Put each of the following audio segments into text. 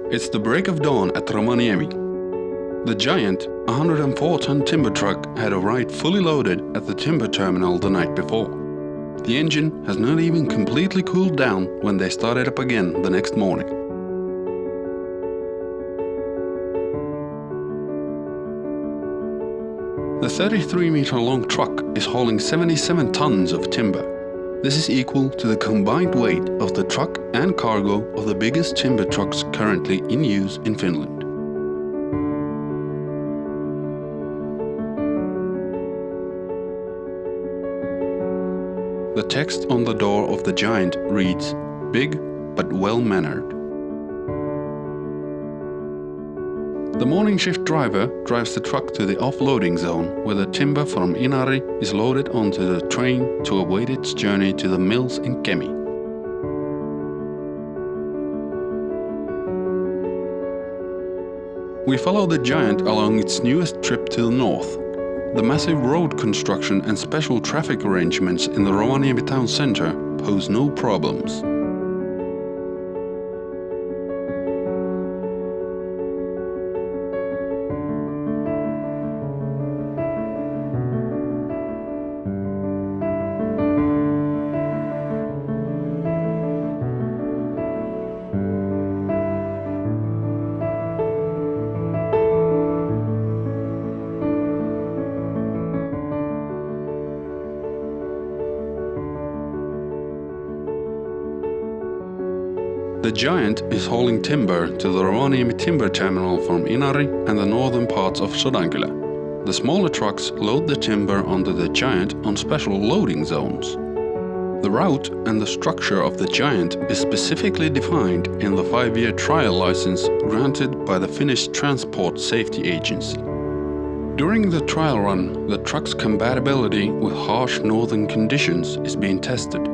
It's the break of dawn at Rovaniemi. The giant 104-ton timber truck had arrived fully loaded at the timber terminal the night before. The engine has not even completely cooled down when they started up again the next morning. The 33-meter-long truck is hauling 77 tons of timber. This is equal to the combined weight of the truck and cargo of the biggest timber trucks currently in use in Finland. The text on the door of the giant reads, "Big but well-mannered." The morning shift driver drives the truck to the offloading zone where the timber from Inari is loaded onto the train to await its journey to the mills in Kemi. We follow the giant along its newest trip to the north. The massive road construction and special traffic arrangements in the Rovaniemi town center pose no problems. The giant is hauling timber to the Rovaniemi timber terminal from Inari and the northern parts of Sodankylä. The smaller trucks load the timber onto the giant on special loading zones. The route and the structure of the giant is specifically defined in the 5-year trial license granted by the Finnish Transport Safety Agency. During the trial run, the truck's compatibility with harsh northern conditions is being tested.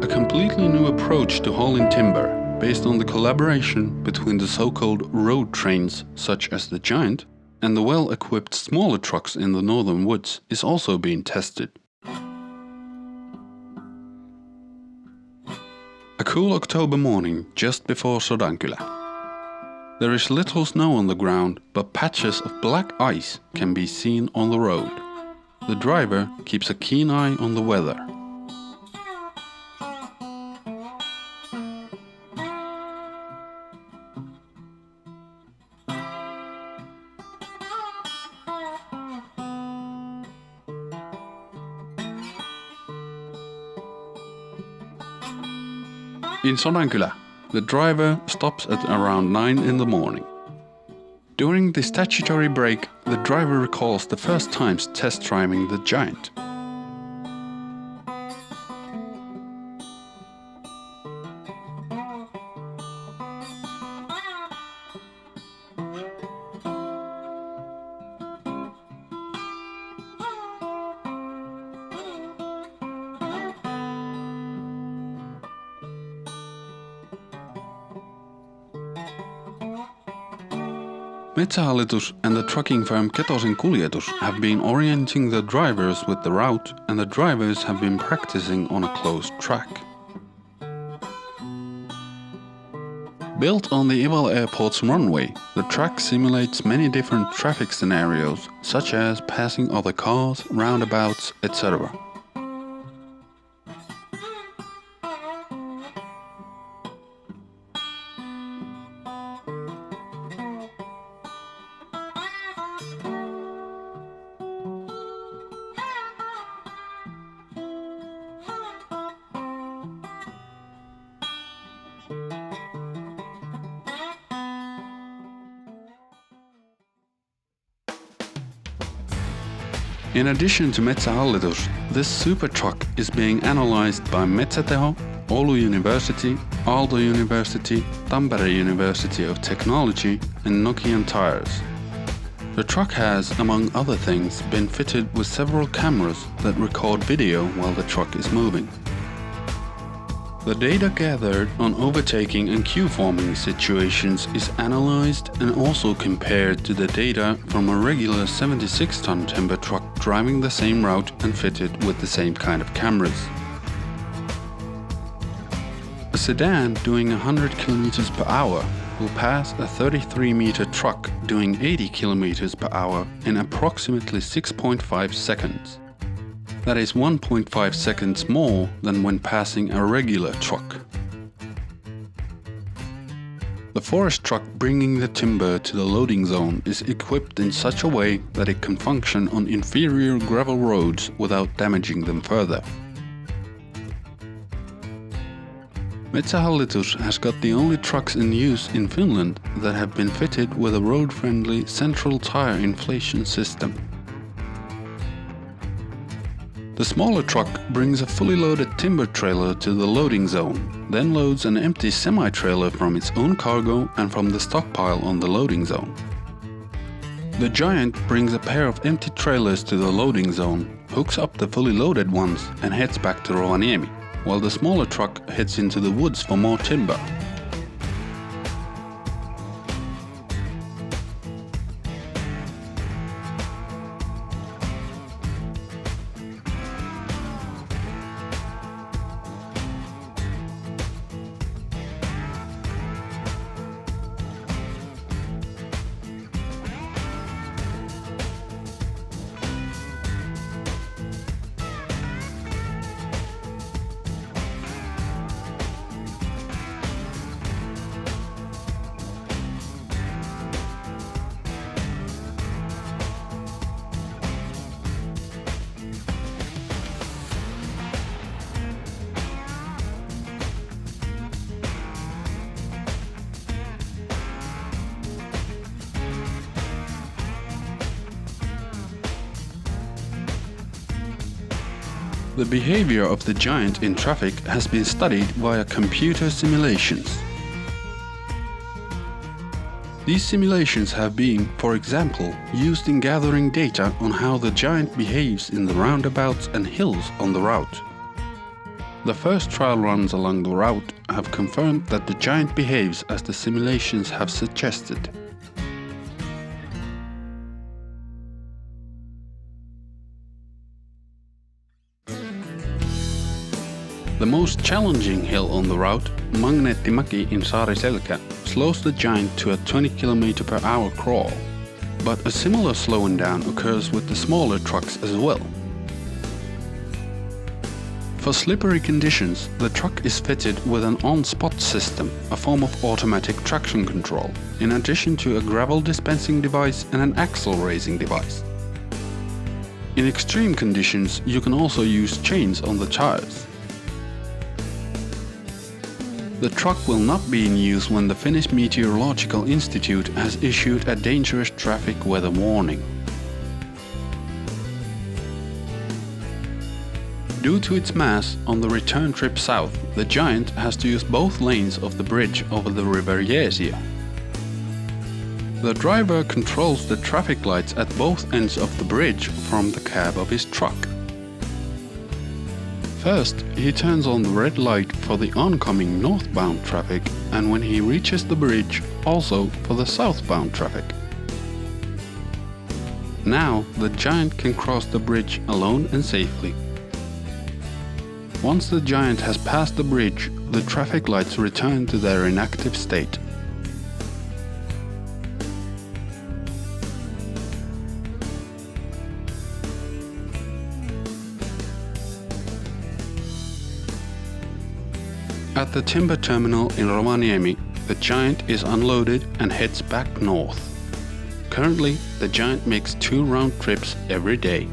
A completely new approach to hauling timber, based on the collaboration between the so-called road trains such as the giant and the well-equipped smaller trucks in the northern woods, is also being tested. A cool October morning just before Sodankylä. There is little snow on the ground, but patches of black ice can be seen on the road. The driver keeps a keen eye on the weather. In Sodankylä, the driver stops at around 9 in the morning. During the statutory break, the driver recalls the first times test driving the giant. Metsähallitus and the trucking firm Ketosin Kuljetus have been orienting the drivers with the route, and the drivers have been practicing on a closed track. Built on the Ivalo Airport's runway, the track simulates many different traffic scenarios, such as passing other cars, roundabouts, etc. In addition to Metsähallitus, this super truck is being analyzed by Metsäteho, Oulu University, Aalto University, Tampere University of Technology and Nokian Tires. The truck has, among other things, been fitted with several cameras that record video while the truck is moving. The data gathered on overtaking and queue-forming situations is analyzed and also compared to the data from a regular 76-ton timber truck driving the same route and fitted with the same kind of cameras. A sedan doing 100 km per hour will pass a 33-meter truck doing 80 kilometers per hour in approximately 6.5 seconds. That is 1.5 seconds more than when passing a regular truck. The forest truck bringing the timber to the loading zone is equipped in such a way that it can function on inferior gravel roads without damaging them further. Metsähallitus has got the only trucks in use in Finland that have been fitted with a road-friendly central tire inflation system. The smaller truck brings a fully loaded timber trailer to the loading zone, then loads an empty semi-trailer from its own cargo and from the stockpile on the loading zone. The giant brings a pair of empty trailers to the loading zone, hooks up the fully loaded ones and heads back to Rovaniemi, while the smaller truck heads into the woods for more timber. The behavior of the giant in traffic has been studied via computer simulations. These simulations have been, for example, used in gathering data on how the giant behaves in the roundabouts and hills on the route. The first trial runs along the route have confirmed that the giant behaves as the simulations have suggested. The most challenging hill on the route, Magneettimäki in Saariselkä, slows the giant to a 20 km/h crawl, but a similar slowing down occurs with the smaller trucks as well. For slippery conditions, the truck is fitted with an on-spot system, a form of automatic traction control, in addition to a gravel dispensing device and an axle raising device. In extreme conditions, you can also use chains on the tires. The truck will not be in use when the Finnish Meteorological Institute has issued a dangerous traffic weather warning. Due to its mass on the return trip south, the giant has to use both lanes of the bridge over the river Jeesia. The driver controls the traffic lights at both ends of the bridge from the cab of his truck. First, he turns on the red light for the oncoming northbound traffic, and when he reaches the bridge, also for the southbound traffic. Now, the giant can cross the bridge alone and safely. Once the giant has passed the bridge, the traffic lights return to their inactive state. At the timber terminal in Rovaniemi, the giant is unloaded and heads back north. Currently, the giant makes 2 round trips every day.